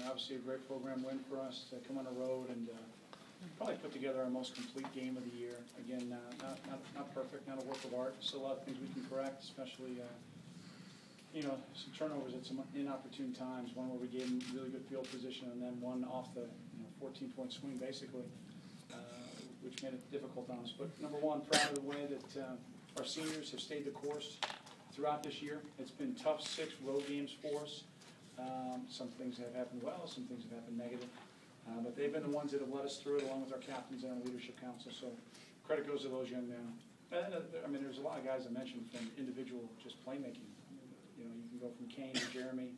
obviously a great program win for us to come on the road and probably put together our most complete game of the year. Again, not perfect, not a work of art. Still a lot of things we can correct, especially some turnovers at some inopportune times. One where we gave them really good field position, and then one off the 14-point swing basically, which made it difficult on us. But number one, proud of the way that our seniors have stayed the course throughout this year. It's been tough 6 road games for us. Some things have happened well, some things have happened negative. But they've been the ones that have led us through it, along with our captains and our leadership council. So credit goes to those young men. I mean, there's a lot of guys I mentioned from individual just playmaking. You can go from Kane to Jeremy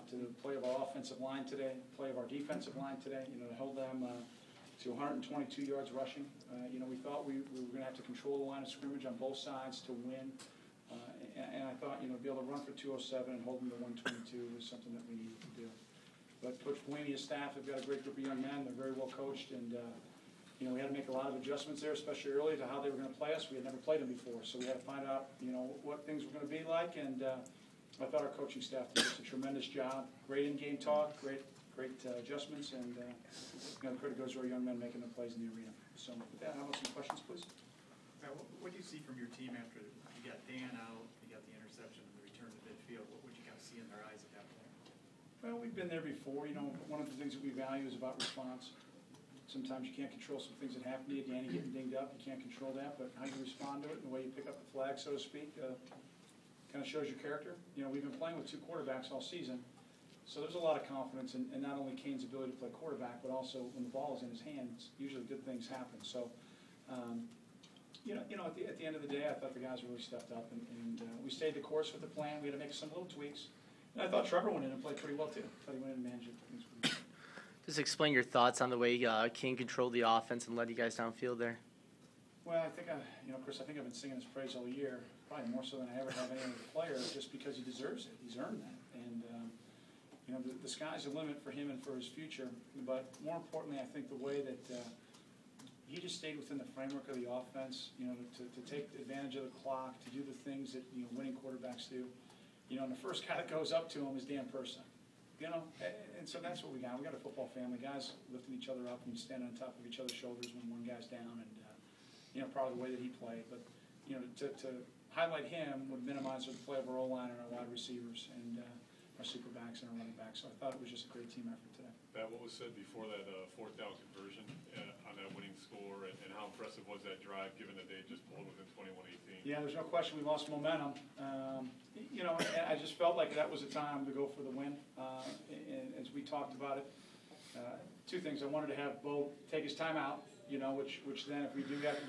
to the play of our offensive line today, play of our defensive line today. To hold them to 122 yards rushing. We thought we were going to have to control the line of scrimmage on both sides to win. And I thought, be able to run for 207 and hold them to 122 was something that we needed to do. But Coach Blaney and his staff have got a great group of young men. They're very well coached, and we had to make a lot of adjustments there, especially early, to how they were going to play us. We had never played them before, so we had to find out, what things were going to be like. And I thought our coaching staff did just a tremendous job. Great in-game talk, great adjustments, and credit goes to our young men making the plays in the arena. So with that, how about some questions, please? What do you see from your team after you got Dan out, you got the interception and the return to midfield? What would you kind of see in their eyes at that point? Well, we've been there before. One of the things that we value is about response. Sometimes you can't control some things that happen to you. Danny getting dinged up, you can't control that, but how you respond to it and the way you pick up the flag, so to speak, kind of shows your character. We've been playing with 2 quarterbacks all season, so there's a lot of confidence in not only Kane's ability to play quarterback, but also when the ball is in his hands, usually good things happen. So, at the end of the day, I thought the guys really stepped up, and we stayed the course with the plan. We had to make some little tweaks. And I thought Trevor went in and played pretty well, too. I thought he went in and managed it. Just explain your thoughts on the way King controlled the offense and led you guys downfield there. Well, I think, Chris, I think I've been singing his praise all year, probably more so than I ever have any other player, just because he deserves it. He's earned that. And, the sky's the limit for him and for his future. But more importantly, I think the way that he just stayed within the framework of the offense, to take advantage of the clock, to do the things that, winning quarterbacks do. And the first guy that goes up to him is Dan Person. And so that's what we got. We got a football family. Guys lifting each other up and standing on top of each other's shoulders when one guy's down. And, probably the way that he played. But, to highlight him would minimize the play of our O-line and our wide receivers and our super backs and our running backs. So I thought it was just a great team effort today. Pat, what was said before that 4th down conversion on that winning score, and how impressive was that drive given that they just pulled within 21-18? Yeah, there's no question we lost momentum. I just felt like that was a time to go for the win. And as we talked about it, 2 things. I wanted to have Bo take his time out, which then if we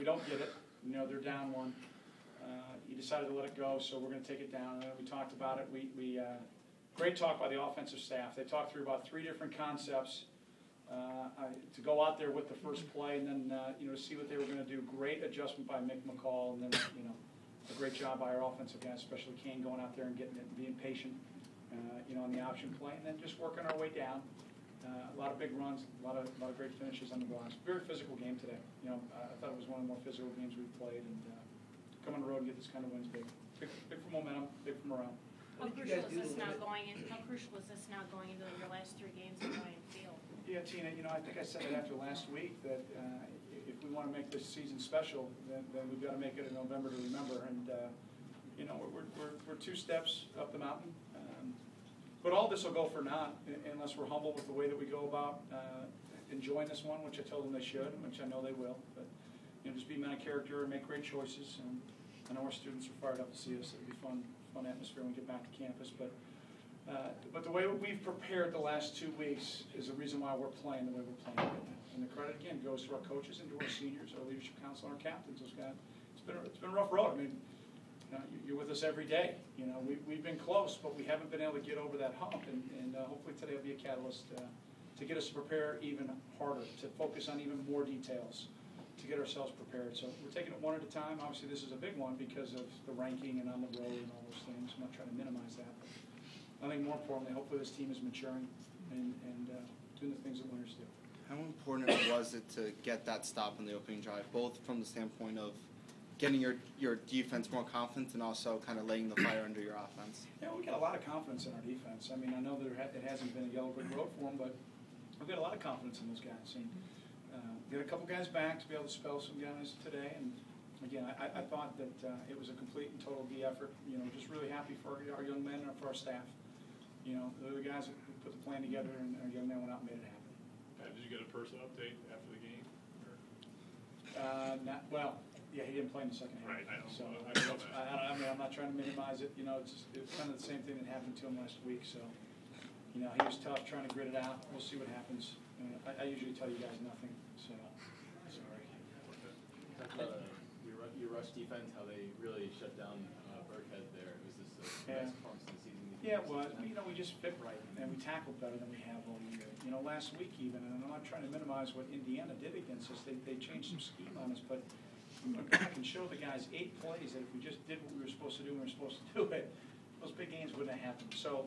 don't get it, they're down 1. He decided to let it go, so we're going to take it down. And then we talked about it. We great talk by the offensive staff. They talked through about 3 different concepts to go out there with the first play, and then see what they were going to do. Great adjustment by Mick McCall, and then a great job by our offensive guys, especially Kane, going out there and getting it and being patient, on the option play, and then just working our way down. A lot of big runs, a lot of great finishes on the blocks. Very physical game today. I thought it was one of the more physical games we've played, and come on the road and get this kind of wins big. Big for momentum, big for morale. How crucial is this now going into your last 3 games of playing field? Yeah, Tina, I think I said it after last week that if we want to make this season special, then we've got to make it in November to remember. And we're 2 steps up the mountain. But all this will go for naught unless we're humble with the way that we go about enjoying this one, which I told them they should, which I know they will. But just be men of character and make great choices. And I know our students are fired up to see us. It'll be fun atmosphere when we get back to campus. But the way we've prepared the last 2 weeks is the reason why we're playing the way we're playing right now. And the credit again goes to our coaches and to our seniors, our leadership council, and our captains. Those guys, it's been a rough road. I mean, you're with us every day. We've been close, but we haven't been able to get over that hump. And hopefully today will be a catalyst to get us to prepare even harder, to focus on even more details, to get ourselves prepared. So we're taking it one at a time. Obviously, this is a big one because of the ranking and on the road and all those things. I'm not trying to minimize that. But I think more importantly, hopefully this team is maturing and doing the things that winners do. How important was it to get that stop in the opening drive, both from the standpoint of getting your defense more confident and also kind of laying the fire under your offense? Yeah, we got a lot of confidence in our defense. I mean, I know that it hasn't been a yellow brick road for them, but we've got a lot of confidence in those guys. And we got a couple guys back to be able to spell some guys today. And again, I thought that it was a complete and total D effort. You know, just really happy for our young men and for our staff. You know, they're the guys who put the plan together, and our young men went out and made it happen. Did you get a personal update after the game? Well, yeah, he didn't play in the second half. Right, I know. So I I mean, I'm not trying to minimize it. You know, it's kind of the same thing that happened to him last week. So, you know, he was tough trying to grit it out. We'll see what happens. I usually tell you guys nothing. So, sorry. Talk about your rush defense, how they really shut down Burkhead there. Was this the best performance of the season? Yeah, well, you know, we just fit right, and we tackled better than we have all year. You know, last week even, and I'm not trying to minimize what Indiana did against us. They changed some scheme on us, but we went back and showed the guys 8 plays that if we just did what we were supposed to do when we were supposed to do it, those big games wouldn't have happened. So,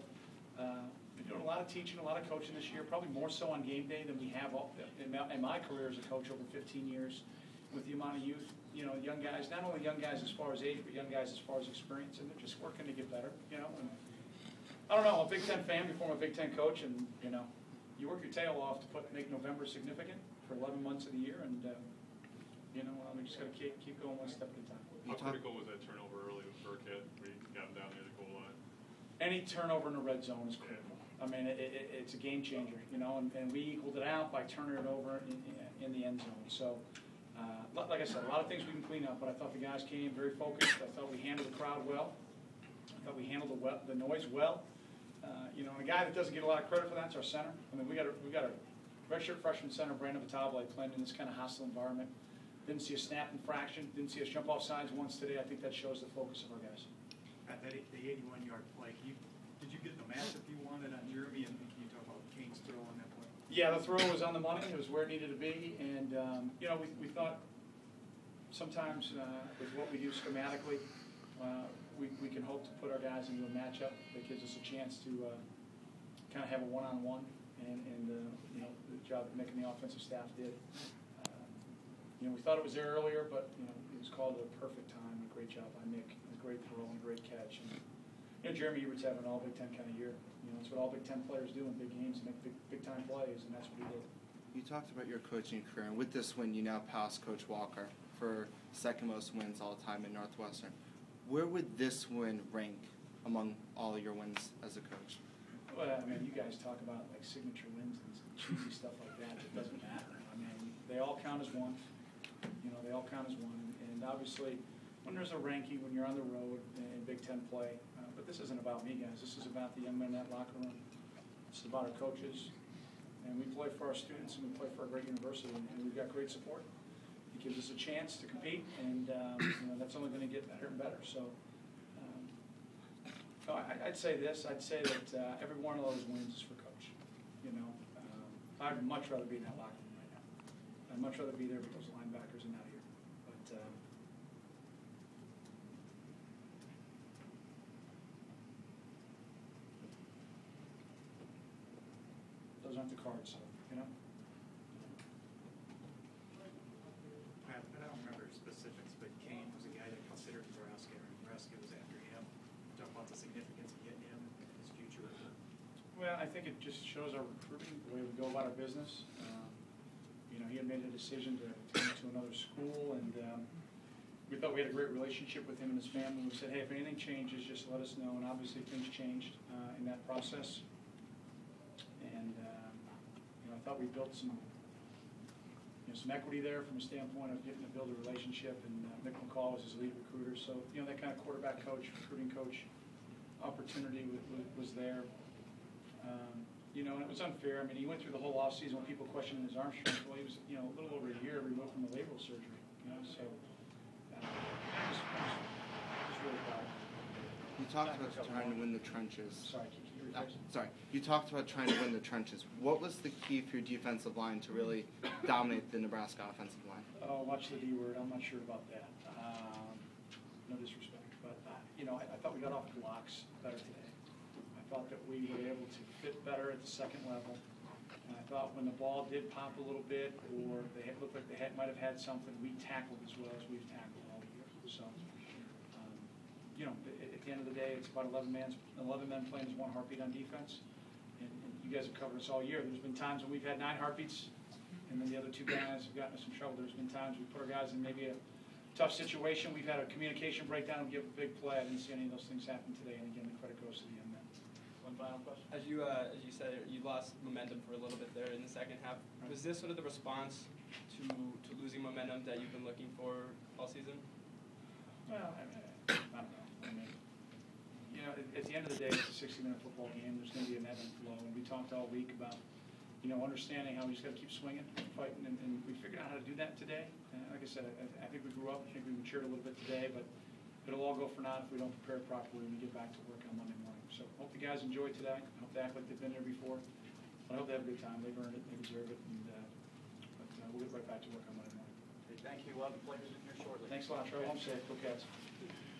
we're doing a lot of teaching, a lot of coaching this year, probably more so on game day than we have in my career as a coach over 15 years with the amount of youth, you know, young guys, not only young guys as far as age, but young guys as far as experience, and they're just working to get better, you know. And I don't know, I'm a Big Ten fan before I'm a Big Ten coach, and, you know, you work your tail off to make November significant for 11 months of the year, and, you know, we just got to keep going one step at a time. How critical was that turnover early with Burkhead where you got him down near the goal line? Any turnover in the red zone is critical. I mean, it's a game changer, you know, and we equaled it out by turning it over in the end zone. So, like I said, a lot of things we can clean up, but I thought the guys came very focused. I thought we handled the crowd well. I thought we handled the noise well. You know, and a guy that doesn't get a lot of credit for that is our center. I mean, we got a redshirt freshman center, Brandon Vitale, playing in this kind of hostile environment. Didn't see a snap infraction. Didn't see us jump off sides once today. I think that shows the focus of our guys. At the 81-yard play, did you get the matchup you wanted on Jeremy, and can you talk about Kane's throw on that play? Yeah, the throw was on the money. It was where it needed to be. And, you know, we thought sometimes with what we do schematically, we can hope to put our guys into a matchup that gives us a chance to kind of have a one-on-one, and you know, the job that making the offensive staff did. You know, we thought it was there earlier, but, you know, it was called at a perfect time. A great job by Nick. A great throw and a great catch. And, you know, Jeremy Hubert's having an all Big Ten kind of year. You know, it's what all Big Ten players do in big games, make big time plays, and that's what he did. You talked about your coaching career, and with this win, you now pass Coach Walker for second most wins all time in Northwestern. Where would this win rank among all your wins as a coach? Well, I mean, you guys talk about like signature wins and cheesy stuff like that. It doesn't matter. I mean, they all count as one. You know, they all count as one. And obviously, when there's a ranking, when you're on the road in Big Ten play, but this isn't about me, guys. This is about the young men in that locker room. This is about our coaches. And we play for our students, and we play for a great university, and we've got great support. It gives us a chance to compete, and you know, that's only going to get better and better. So, I'd say this. I'd say that every one of those wins is for Coach. You know, I'd much rather be in that locker room right now. I'd much rather be there with those linebackers and not here. But those aren't the cards, you know. I don't remember specifics, but Kane was a guy that considered Nebraska, and Nebraska was after him. Talk about the significance of getting him and his future. Well, I think it just shows our recruiting, the way we go about our business. You know, he had made a decision to come to another school, and we thought we had a great relationship with him and his family. We said, hey, if anything changes, just let us know. And obviously things changed in that process. And you know, I thought we built some equity there from a standpoint of getting to build a relationship. And Mick McCall was his lead recruiter. So, you know, that kind of quarterback coach, recruiting coach opportunity was there. You know, and it was unfair. I mean, he went through the whole offseason when people questioned his arm strength. Well, he was, you know, a little over a year removed from the labral surgery. You know, so just really proud. You talked about trying to win the trenches. Sorry, can you rephrase? Sorry. You talked about trying to win the trenches. What was the key for your defensive line to really dominate the Nebraska offensive line? Oh, watch the D word. I'm not sure about that. No disrespect, but you know, I thought we got off the blocks better today. I thought that we were able to fit better at the second level. And I thought when the ball did pop a little bit, or they looked like they might have had something, we tackled as well as we've tackled all year. So, you know, at the end of the day, it's about 11 men playing as one heartbeat on defense. And you guys have covered us all year. There's been times when we've had 9 heartbeats, and then the other 2 guys have gotten us in trouble. There's been times we put our guys in maybe a tough situation. We've had a communication breakdown and give a big play. I didn't see any of those things happen today. And again, the credit goes to the end men. One final question. As you said, you lost momentum for a little bit there in the second half. Was this sort of the response to losing momentum that you've been looking for all season? Well, I don't know. I mean, you know, at the end of the day, it's a 60-minute football game. There's going to be an ebb and flow. And we talked all week about, you know, understanding how we just got to keep swinging, fighting, and we figured out how to do that today. Like I said, I think we grew up. I think we matured a little bit today, but it'll all go for naught if we don't prepare properly when we get back to work on Monday morning. So hope the guys enjoy today. I hope they act like they've been there before. I hope they have a good time. They've earned it. They deserve it. But we'll get right back to work on Monday morning. Okay, thank you. We'll have the players in here shortly. Thanks a lot. Travel home safe. Go Cats.